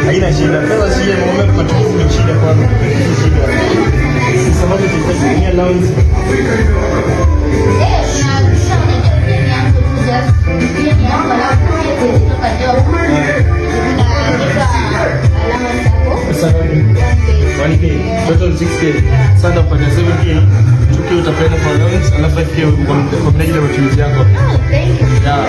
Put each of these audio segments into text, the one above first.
Haina shida. Pesa si ya mume kwa tukufu ni shida kwa mimi. Sababu tukitumia allowance. Total 6K. Sana kwa 7K. Tukio utapenda for allowance, alafu 5K kwa mnaji wa matumizi yako. Thank you. Yeah.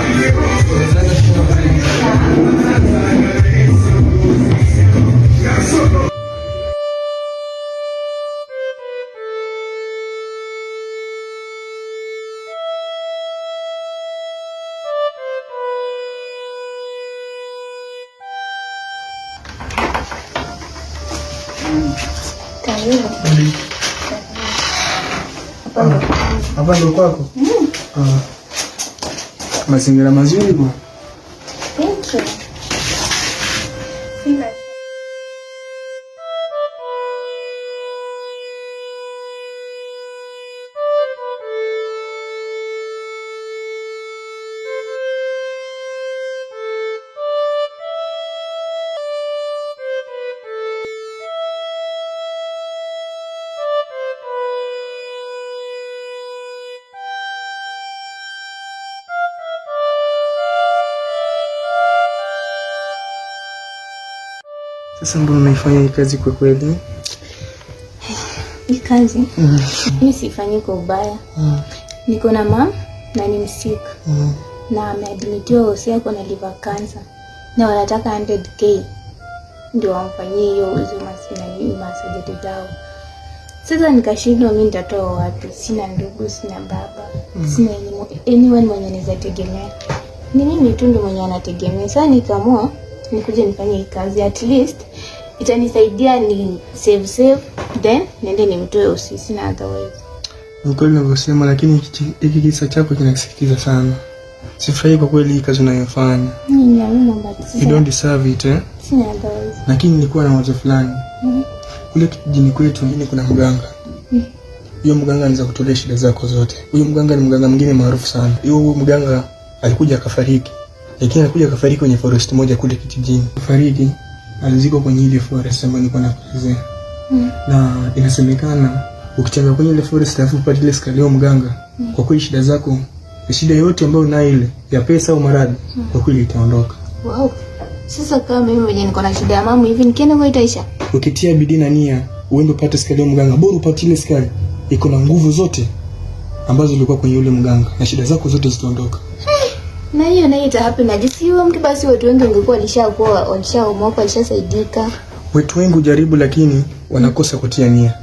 Hapa ndo kwako? Mazingira mazuri bwana. Thank you. Sasa mbona unaifanya hii kazi kwa kweli? Hii kazi? Mimi sifanyi kwa ubaya. Niko na mama na ni msick. Na ameadmitiwa hospitali kwa liver cancer. Na wanataka 100K ndio wamfanyie hiyo surgery dawa. Sasa nikashindwa mimi nitatoa wapi? Sina ndugu, sina baba, sina anyone mwenye anaweza tegemea. Ni mimi tu ndio mwenye anategemea. Sasa nikaamua nikuje nifanye hii kazi, at least itanisaidia ni save then nende nimtoe usisi na otherwise. Ukweli unavyosema, lakini hiki kisa chako kinasikitiza sana. Sifurahi kwa kweli hii kazi unayofanya. You don't deserve it, eh? Sina otherwise. Lakini nilikuwa na wazo fulani. Kule kijijini kwetu ngine kuna mganga. Huyo mganga anaweza kutolea shida zako zote. Huyo mganga ni mganga mwingine maarufu sana. Huyo mganga alikuja akafariki. Lakini alikuja akafariki kwenye forest moja kule kijijini. Fariki alizikwa kwenye ile forest ambayo nilikuwa nakuelezea. Na inasemekana ukichanga kwenye ile forest alafu upate ile skalio mganga, kwa kweli shida zako, shida yote ambayo unayo ile ya pesa au maradhi, kwa kweli itaondoka. Wow. Sasa kama mimi mwenyewe niko na shida ya mamu hivi nikienda kwa itaisha. Ukitia bidii na nia, uende upate skalio mganga, bora upate ile skali. Iko na nguvu zote ambazo zilikuwa kwenye yule mganga na shida zako zote zitaondoka. Na hiyo ita happen na jinsi wewe mke basi watu wengi wangekuwa walishaomoka walishasaidika. Watu wengi hujaribu lakini wanakosa kutia nia.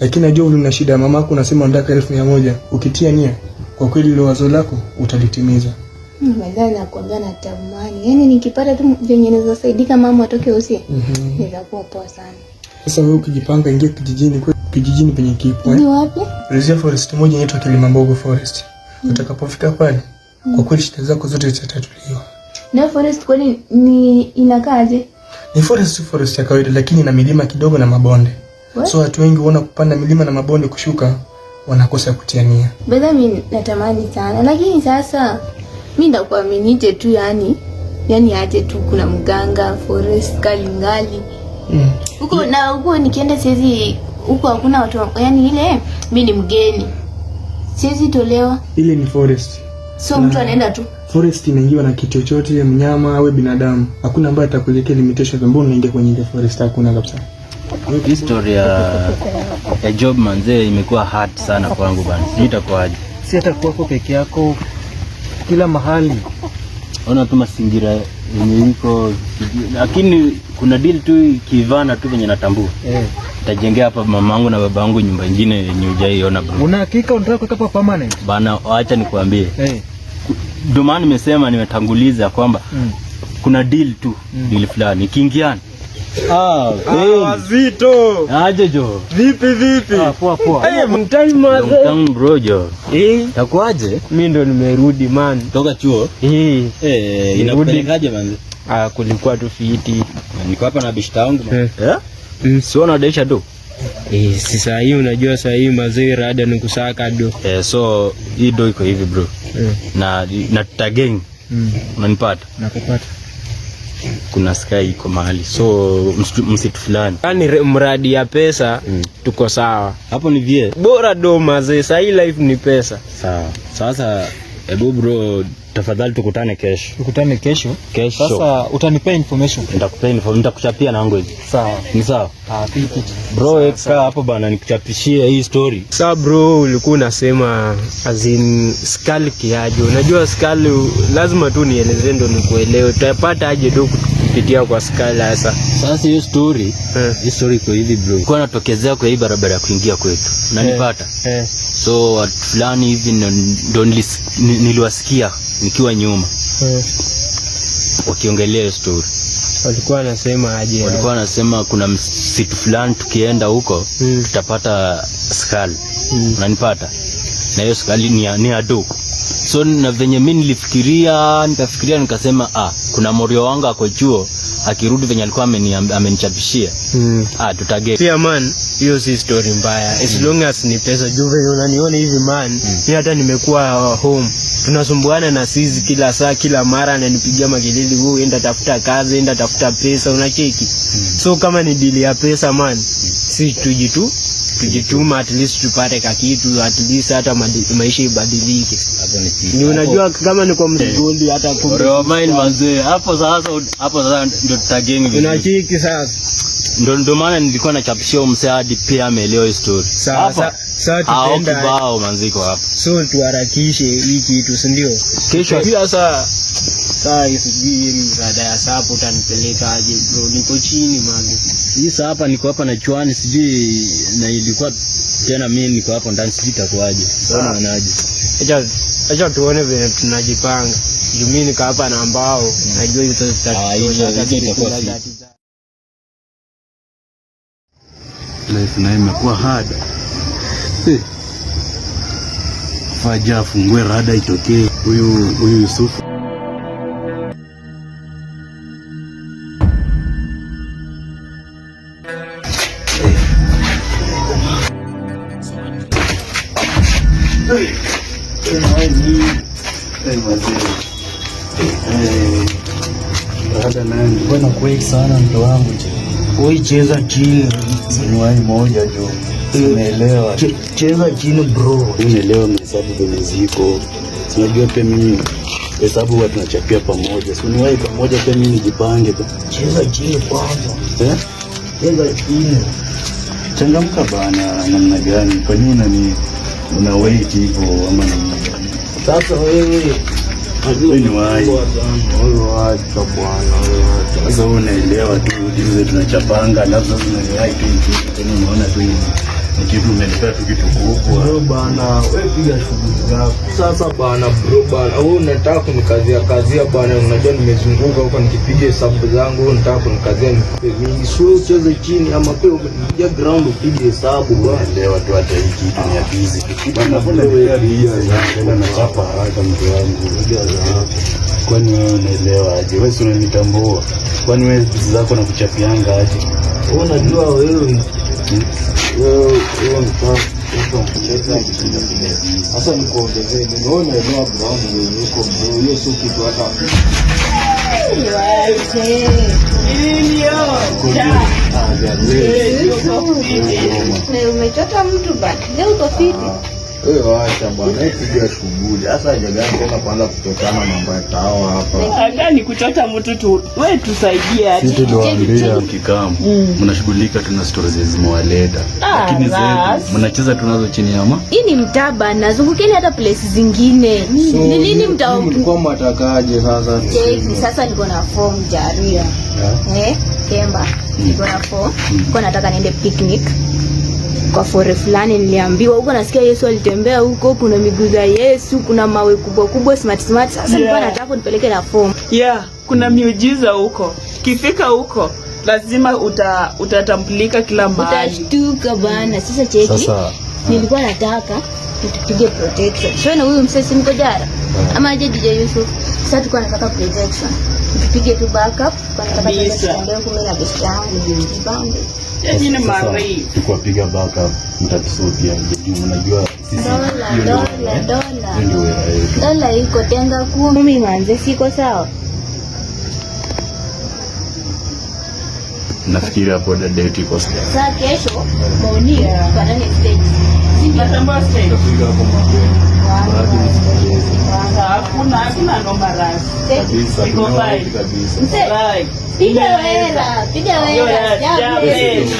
Lakini najua una shida ya mamako, unasema unataka 1,100. Ukitia nia, kwa kweli ile wazo lako utalitimiza. Madhani nakwambia natamani. Yaani nikipata tu venye naweza saidika mama atoke usi. Nitakuwa poa sana. Sasa wewe ukijipanga ingia kijijini penye kipo. Ni wapi? Reserve forest moja inaitwa Kilimambogo Forest. Utakapofika pale, kwa kweli shida zako zote zitatatuliwa. Na forest kwani ni inakaaje? Ni forest ya kawaida lakini na milima kidogo na mabonde. What? So watu wengi huona kupanda milima na mabonde kushuka wanakosa kutia nia. Bado mimi natamani sana lakini sasa mimi ndakuaminije tu yani aje tu kuna mganga forest Kalingali. Huko na huko nikienda siwezi, huko hakuna watu yani ile mimi ni mgeni. Siwezi tolewa. Ile ni forest. So mtu anaenda tu. Forest inaingiwa na kitu chochote, mnyama au binadamu. Hakuna ambaye atakuelekea limitation ambayo unaingia kwenye ile forest, hakuna kabisa. Historia ya job manze imekuwa hard sana kwangu bana. Sitakuaje. Si hata kwako peke yako, kila mahali. Ona tu mazingira yenye iko, lakini kuna deal tu kivana tu venye natambua. Nitajengea hapa mamangu na babangu nyumba nyingine yenye hujaiona bro. Una hakika unataka kuweka hapa permanent? Bana acha nikwambie. Ndio maana nimesema nimetanguliza kwamba kuna deal tu, deal fulani kiingiana. Wazito. Aje jo. Vipi? Poa. Mtani bro jo. Takuaje? Mimi ndo nimerudi man. Toka chuo? Inakupelekaje man? Kulikuwa tu fiti. Niko hapa na bishta wangu man. Sio unadaisha do? Si saa hii unajua saa hii mazee rada ni kusaka do. So hii do iko hivi bro. Na tutageng. Unanipata? Nakupata. Kuna sky iko mahali. So msitu fulani. Yaani mradi ya pesa tuko sawa. Hapo ni vie. Bora do mazee, saa hii life ni pesa. Sawa. Sasa ebu bro, tafadhali tukutane kesho. Tukutane kesho? Kesho. Sasa utanipea information. Nitakupea information, nitakuchapia na language. Sawa. Ni sawa? Fiti. Bro, eka hapo bana nikuchapishie hii story. Sasa bro, ulikuwa unasema azin Skull kiaje? Unajua Skull lazima tu nielezee ndo nikuelewe. Tutapata aje do kupitia kwa Skull sasa? Sasa hiyo story, hii story iko hivi bro. Kwa natokezea kwa hii barabara ya kuingia kwetu. Unanipata? So watu fulani hivi ndo niliwasikia nikiwa nyuma. Wakiongelea hiyo story. Walikuwa wanasema aje? Walikuwa wanasema kuna msitu fulani tukienda huko tutapata Skull. Unanipata? Na hiyo Skull ni ado. So na venye mimi nikafikiria nikasema kuna morio wangu ako chuo akirudi venye alikuwa amenichapishia. Tutage. Pia man, hiyo si story mbaya. As long as ni pesa juu venye unaniona hivi man. Mimi hata nimekuwa home. Tunasumbuana na sisi kila saa kila mara ananipigia makelele, wewe enda tafuta kazi, enda tafuta pesa, unacheki. So kama ni deal ya pesa man, si tujituma at least tupate kitu, at least hata maisha ibadilike. Ni unajua kama ni kwa mtugoli hata kwa roho mind manze. Hapo sasa ndio tutagengi. Unacheki sasa. Ndio maana nilikuwa nachapishia msaadi pia ameelewa hiyo story. Sasa tutaenda kibao manziko hapo. So tuharakishe hii kitu, si ndio? Kesho pia saa isubiri baada ya sapo utanipeleka aje bro? Niko chini man. Hii saa hapa niko hapa na chuani sijui na ilikuwa tena mimi niko hapo ndani sijui itakuaje. Sana wanaje. Acha tuone vile tunajipanga. Mimi niko hapa na ambao najua hizo itakuwa life na imekuwa hard. Faja fungue rada itokee. Huyu Yusufu rada nani? Bwana kweli sana ndo wangu. Oi cheza chini. Sinuai moja jo. Unaelewa? Cheza chini bro. Unaelewa hesabu venye ziko. Unajua pia mimi hesabu huwa tunachapia pamoja. Sinuai pamoja pia mimi nijipange. Cheza chini kwanza. Cheza chini. Changamka bana, namna gani? Kwa nini una wait hivyo ama namna gani? Sasa wewe ni wai. Sasa unaelewa tu hizo tunachapanga alafu sasa unaniwai tu tena unaona tu ni kitu umenipea tu kitu kubwa. Bro bana, wewe piga shughuli zako. Sasa bana bro bana, wewe unataka kunikazia bana, unajua nimezunguka huko nikipiga hesabu zangu, wewe unataka kunikazia nikupe mimi. Sio ucheze chini ama pia ukipiga ground upige hesabu bana. Unaelewa tu hata hii kitu ni ya busy. Bana mbona wewe tena nachapa haraka mtu wangu. Kwani wewe unaelewa aje? Wewe si unanitambua. Kwani wewe pesa zako na kuchapianga aje? Wewe unajua wewe sasa nikuongezee, unaona eneo ground wewe uko bro, hiyo sio kitu hata. Umechota mtu bana. Leo uko fiti. Wewe acha bwana, piga shughuli. Sasa haja gani tena kwanza kuchotana mambo ya tao hapa? Haja ni kuchota mtu tu. Wewe tusaidie aje. Sisi tuliwaambia mkikamu mnashughulika tuna stories zimewaleta. Lakini zetu mnacheza tunazo chini ya hii ni mtaba nazungukeni hata place zingine. Ni nini mtao? Mlikuwa mtakaje sasa? Sasa niko na form Jaria. Kemba. Niko na form. Niko nataka niende picnic. Kwa fore fulani niliambiwa huko, nasikia Yesu alitembea huko, kuna miguu za Yesu, kuna mawe kubwa smart. Sasa nilikuwa nataka nipeleke na form. Kuna miujiza huko. Kifika huko lazima utatambulika kila mahali. Utashtuka bana. Sasa cheki. Nilikuwa nataka tupige protection. Sio na huyu msesi mko jara. Ama aje DJ Yusuf. Sasa tulikuwa nataka protection. tupige tu backup kwa Kabisa. sababu ndio kumbe na best yangu jibange. Yaani ni mari. Tukiwapiga backup mtatusudia. Unajua sisi Dola iko tenga 10 manze, siko sawa. nafikiri hapo dada yetu iko sawa. Sasa kesho maoni kwa nani stage? Natamba stage. Tupiga hapo mapema. Hakuna noma rasi. Kabisa, Iko fine. kabisa. Right. Piga wera. Jamani.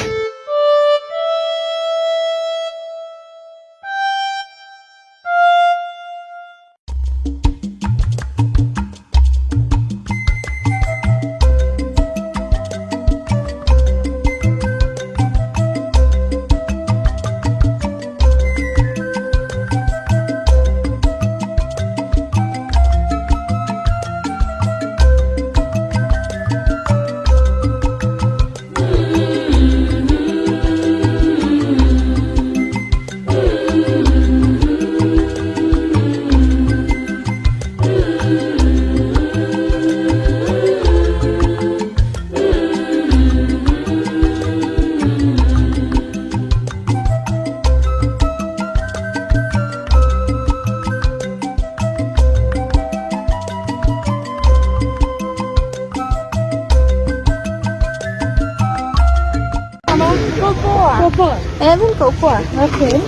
Niko poa. Okay.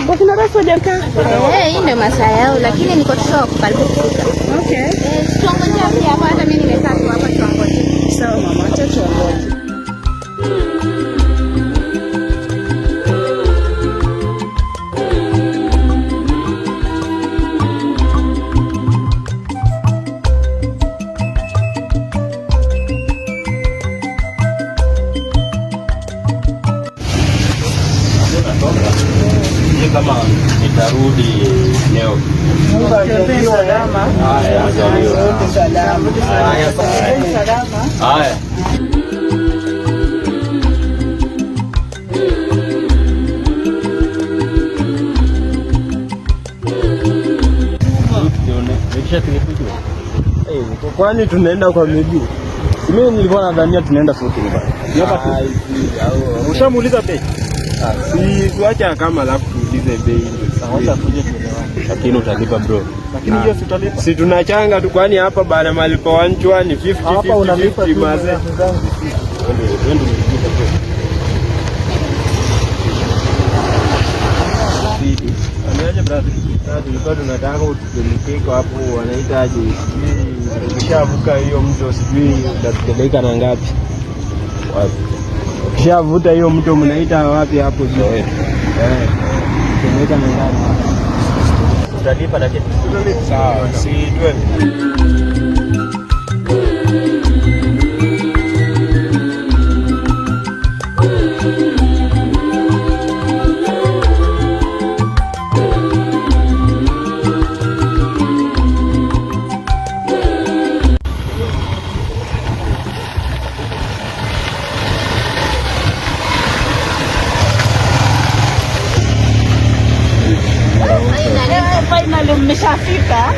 Wakina rasi wajakaa? Hii ndio masaa yao, lakini niko tu karibu kufika. Okay. Tuongoje pia hapa, hata mimi nimekaa tu hapa tuongoje. Sawa mama, acha tuongoje. Kama nitarudi leo. Salama. Haya, Salama. haya. Kwani tunaenda kwa miguu? Mimi nilikuwa nadhania tunaenda sote nyumba. Ushamuuliza bei? Si tuacha kama alafu tuulize bei. Sasa kuja tuelewane. Lakini utalipa bro. Lakini hiyo si utalipa. Si tunachanga tu, kwani hapa bana malipo wanchwa ni 50 Hapa unalipa 50 tu maze. Wende Anaje brother? Sasa tulikuwa tunataka utupeleke hapo, wanahitaji sijui ukishavuka hiyo mto sijui utatupeleka na ngapi? Wapi? Ukishavuta hiyo mto mnaita wapi hapo juu? Utapeleka na ngapi? utalipa lakini Sawa, si twende. Finally mmeshafika.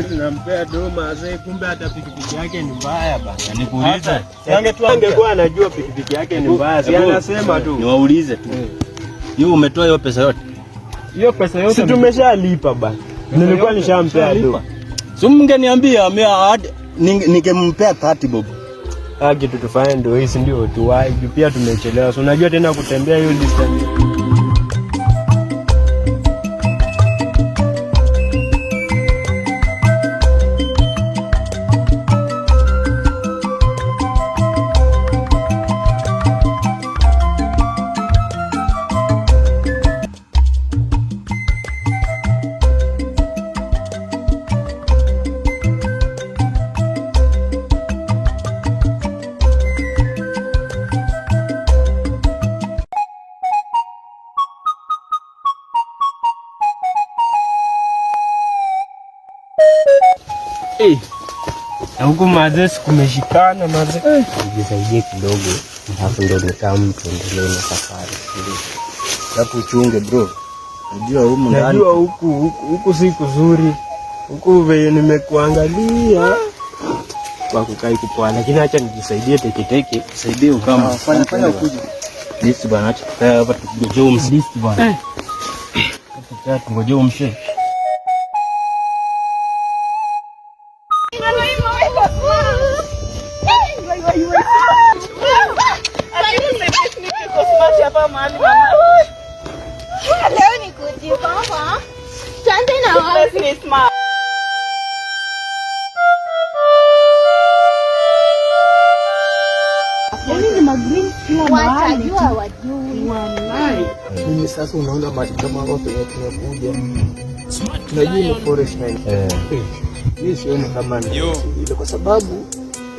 Tunampea doma azee, kumbe hata pikipiki yake ni mbaya bana. nikuulize. Angekuwa anajua pikipiki yake ni mbaya, si anasema tu. Niwaulize tu. Hiyo umetoa hiyo pesa yote? Hiyo pesa yote si tumeshalipa bana. Nilikuwa nishampea doma. So mngeniambia ningempea 30 bob. Kitu tufanye ndio hii, si ndio tuwai. Pia tumechelewa. So unajua tena kutembea hiyo distance. Na huku mazee kumeshikana mazee. Nijisaidie kidogo. Hapo ndio nitamu tuendelee na safari. Hapo uchunge bro. Unajua humu ndani. Najua huku si kuzuri. Huku vile nimekuangalia. Kwa kukai kupoa, lakini acha nijisaidie teke. Saidie ukama. Fanya ukuje. List bwana, acha tukae hapa tungojee umse. List bwana. Tukae tungojee umshe. Leo ni kujipamba. Tuanze na wapi? Watajua wajui. Mimi sasa unaona maji kama hapo penye tumekuja. Tunajua ni forest line. Mimi sioni kama ni ile kwa sababu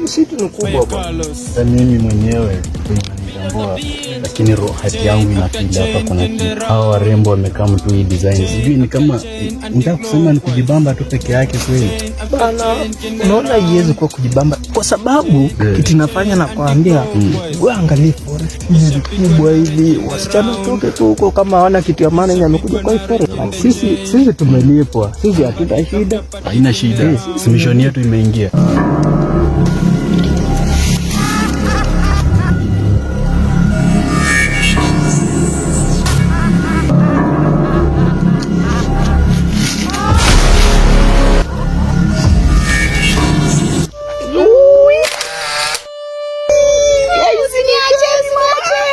msitu ni kubwa bwana. Sasa mimi mwenyewe ninatambua, lakini rohati yangu inafida hapa. Kuna hao warembo wamekaa mtu hii design, sijui ni kama nataka kusema ni kujibamba tu peke yake kweli bana. Unaona iweze kwa kujibamba kwa sababu kitu nafanya na kuambia wewe, angalia forest hizi kubwa hivi, wasichana toke tu huko kama hawana kitu ya maana, amekuja kwa forest. Sisi tumelipwa, sisi hatuna shida. Haina shida, mission yetu imeingia.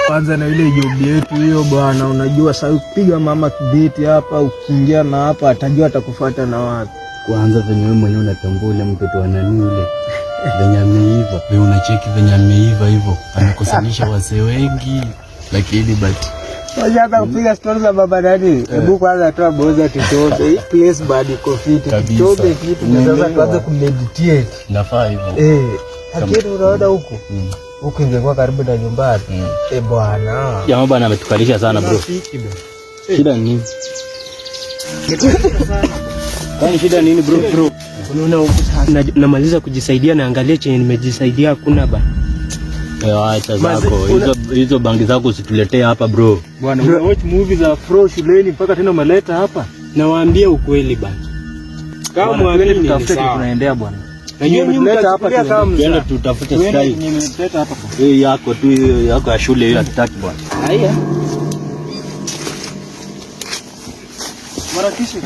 Kwanza na ile job yetu hiyo bwana, unajua sasa ukipiga mama kibeti hapa, ukiingia na hapa atajua atakufuata na wapi. Kwanza venye wewe mwenyewe unatambua ule mtoto wa nani ule venye ameiva, wewe unacheki venye ameiva hivyo, anakosanisha wasee wengi, lakini wacha hata kupiga stories za baba nani. Hebu kwanza toa boza tutoke hii place bado iko fit, tutoke kitu sasa tuanze kumeditate. Nafaa hivyo lakini unaona huku ingekuwa karibu na nyumbani. Bwana jamaa bwana ametukalisha sana bro. Shida ni nini? Kwani shida nini bro? Unaona namaliza kujisaidia, naangalia chenye nimejisaidia hakuna ba. Acha zako hizo bangi zako usituletee hapa bro. Bwana una watch movies za Afro shuleni mpaka tena umeleta hapa. Nawaambia ukweli bana. Kama mwangeni tutafute tunaendea bwana. Na hiyo mleta hapa tuende tutafute sky. Nimeleta hapa. Hiyo yako tu, hiyo yako ya shule hiyo hataki bwana. Haya. Marakishi.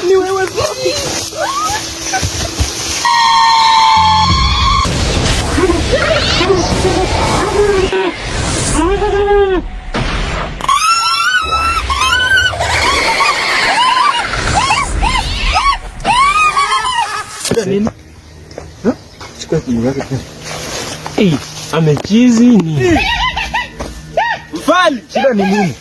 Ni wewe Sophie. Nini? Chukua kinywa yako tena. Amechizi ni. Mfali, shida ni nini?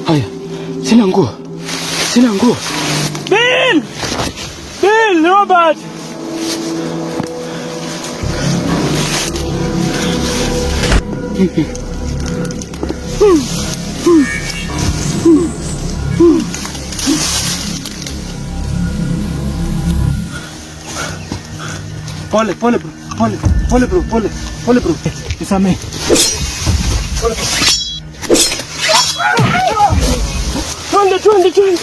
Haya, sina nguo. Bill, Robert. Pole bro. Nisamehe. Twende.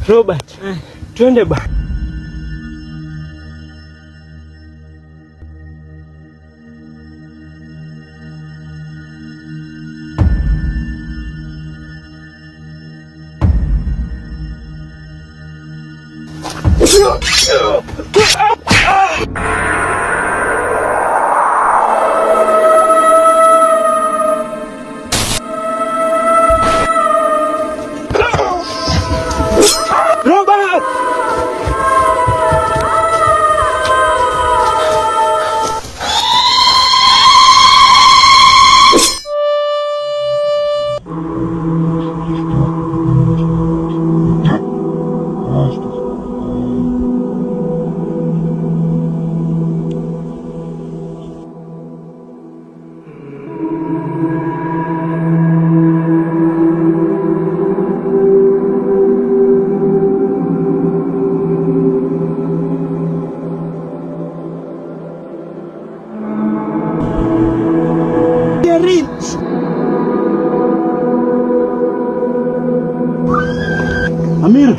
Robert, twende ba. Robert! Amir.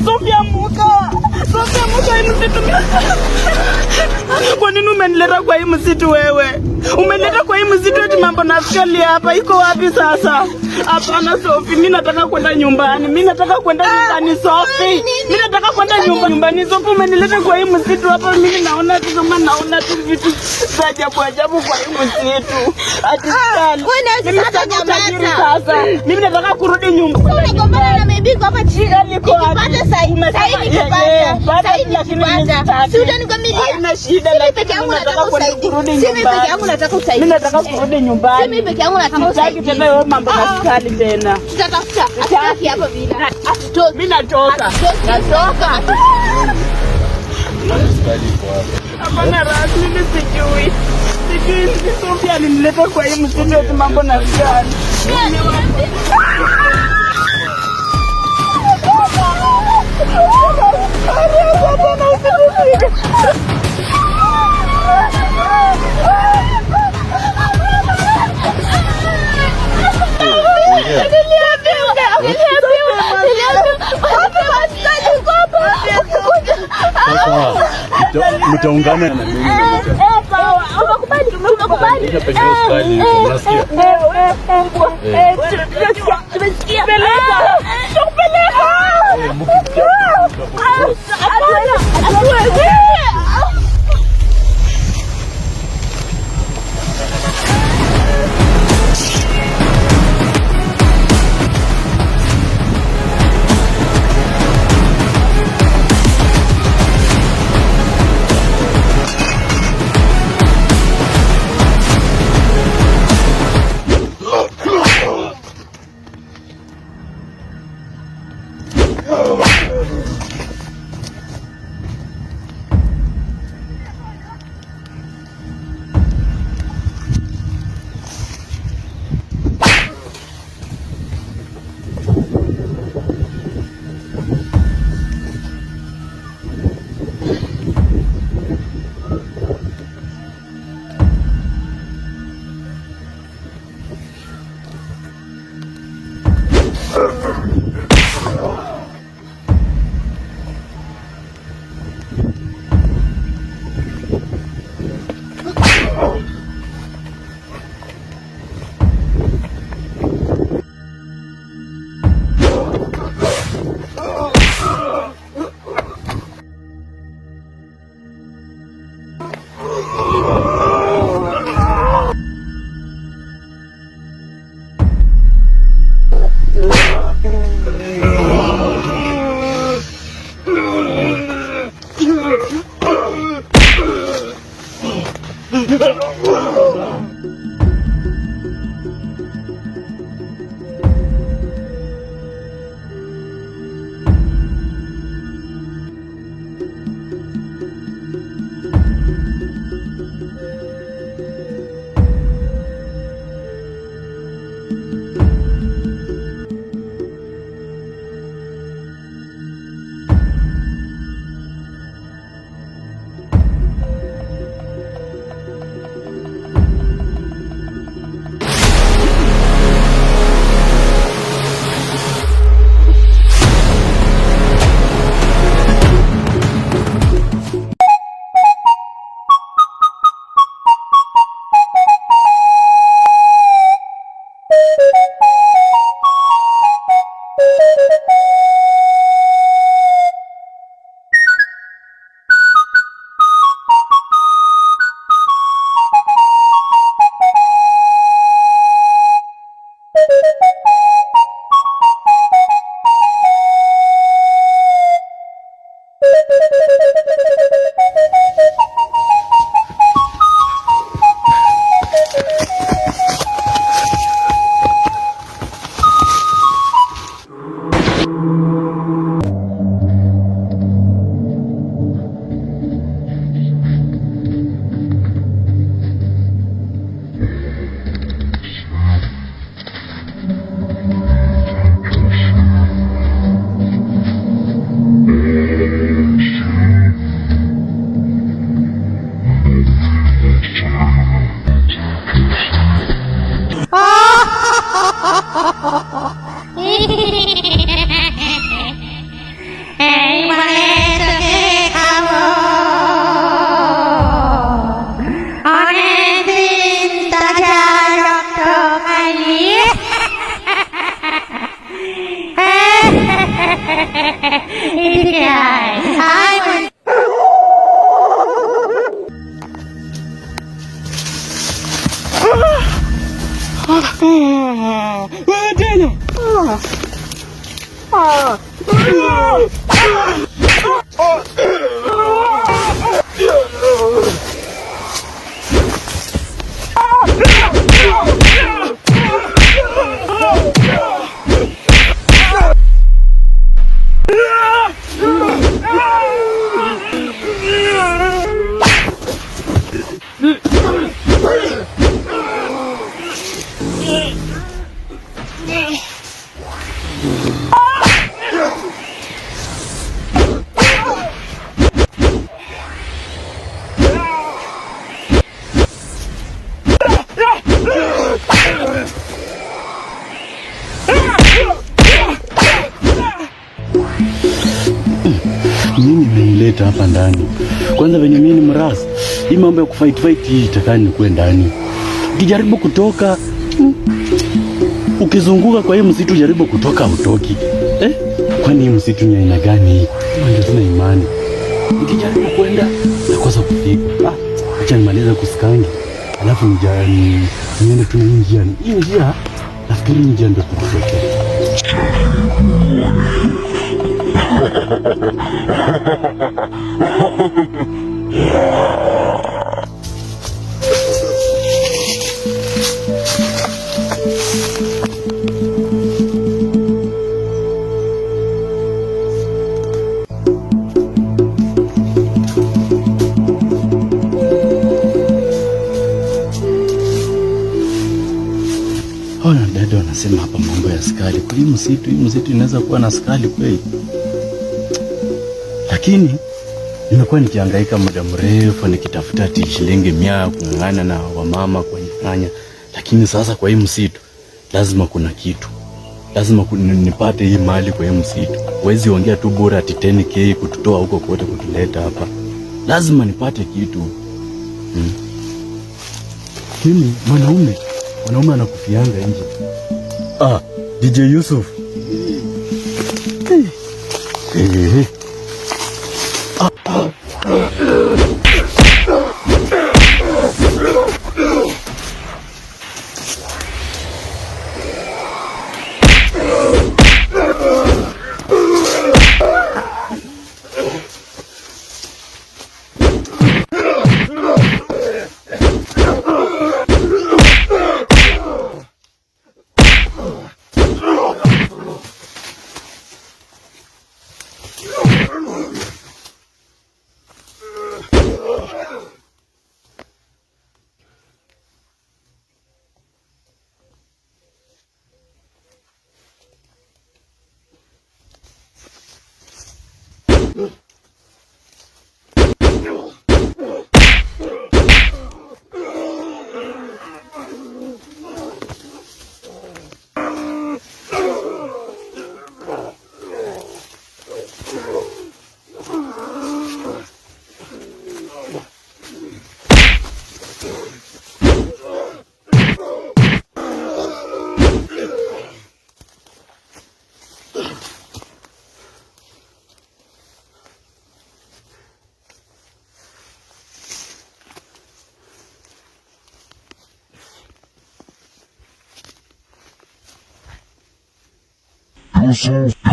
Sophie amuka. Kwa nini umenileta kwa hii msitu wewe? Umenileta kwa hii msitu eti mambo na askari hapa iko wapi sasa? Hapana Sophie, mimi nataka kwenda nyumbani. Sophie. Mimi nataka kwenda nyumbani. Sophie, umenileta kwa hii msitu hapa, mimi naona tu vitu za ajabu kwa hii msitu. Mimi nataka kurudi nyumbani. Unagombana na mebiko hapa chini. Nikipata sasa si utanikwambia. Haina shida, lakini nataka kurudi nyumbani. Mimi peke yangu nataka usaidizi. Mimi nataka kurudi nyumbani. Mimi peke yangu nataka usaidizi. Sitaki tena wewe mambo na askari tena. Tutatafuta. Hataki hapo bila. Mimi natoka. Hapana rasmi, mimi sijui. Sophie alinileta kwa hii msitu eti mambo na askari. Mtaungana na mimi. Mimi nimeileta hapa ndani. Kwanza venye mimi ni mrasi, hii mambo ya kufight hii itakani nikuwe ndani. Ukijaribu kutoka, ukizunguka kwa hii msitu jaribu kutoka utoki. Kwani hii msitu ni aina gani hii? Ndio sina imani. Ukijaribu kwenda nakosa kufika. Acha nimalize kusikangi. Alafu niende tu njia. Hii njia nafikiri njia ndio tutokea. Ona dada wanasema hapa mambo ya askari. Kwa hii msitu inaweza kuwa na askari kweli? Lakini nimekuwa nikihangaika muda mrefu nikitafuta shilingi 100 kung'ang'ana na wamama kwa nyanya. Lakini sasa kwa hii msitu lazima kuna kitu. lazima nipate hii mali kwa hii msitu. Wezi ongea tu bora ati 10k kututoa huko kote kutuleta hapa. Lazima nipate kitu. Kimi mwanaume anakufianga nje. DJ Yusuf.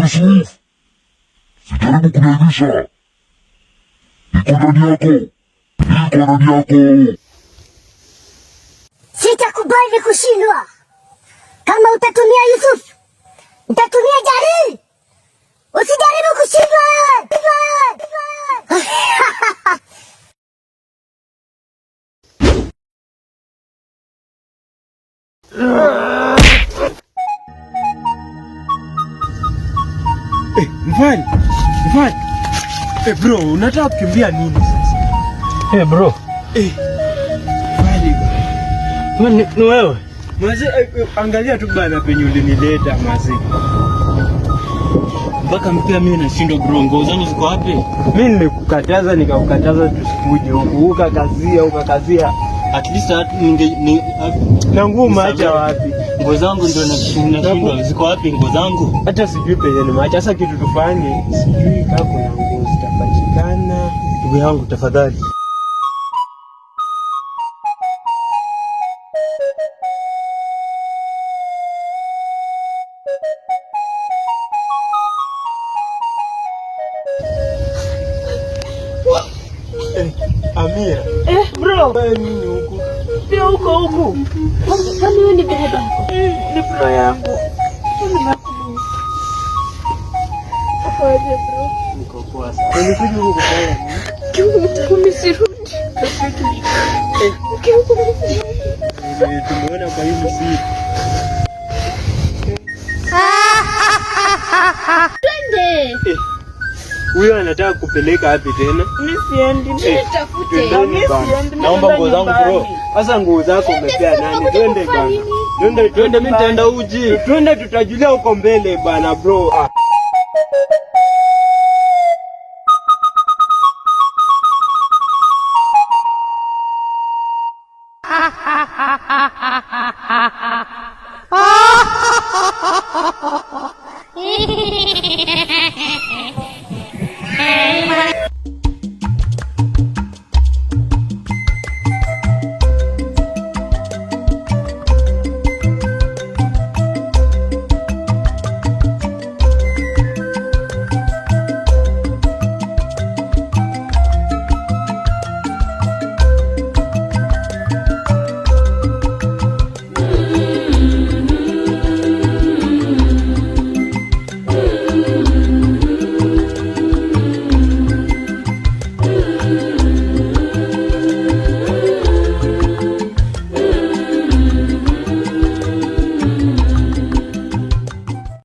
Yusuf, sijaribu kuniaibisha. Niko ndani yako. Sitakubali kushindwa. Kama utatumia Yusuf, utatumia jari. Usijaribu kushindwa wewe. Mfani. Bro, unataka kukimbia nini sasa? Bro. Mfani. Ni wewe. Mazi, angalia tu bana penye ulinileta mazi. Mpaka mpia mimi nashindwa bro, nguo zangu ziko wapi? Mimi nilikukataza nikakukataza tusikuje huku. Ukakazia. At least na nguo maacha wapi? Nguo zangu ndio nashindwa. Ziko wapi nguo zangu? Hata sijui penye ni maacha. Sasa kitu tufanye, sijui kama kuna nguo zitapatikana. Ndugu yangu tafadhali. Amira. Bro. Nini huku? Pia huko. Kwani wewe ni baba yako? Ni bro yangu. Niko poa sana. Nilikuja huku kufanya nini? Umesirudi. Tumeona kwa hii msitu. Twende. Huyo anataka kupeleka wapi tena? Mimi siendi. Nitafute. Naomba nguo zangu bro. Sasa nguo zako umepea nani? Twende bana. Twende mimi nitaenda uji. Twende tutajulia huko mbele bana bro. Hehehehe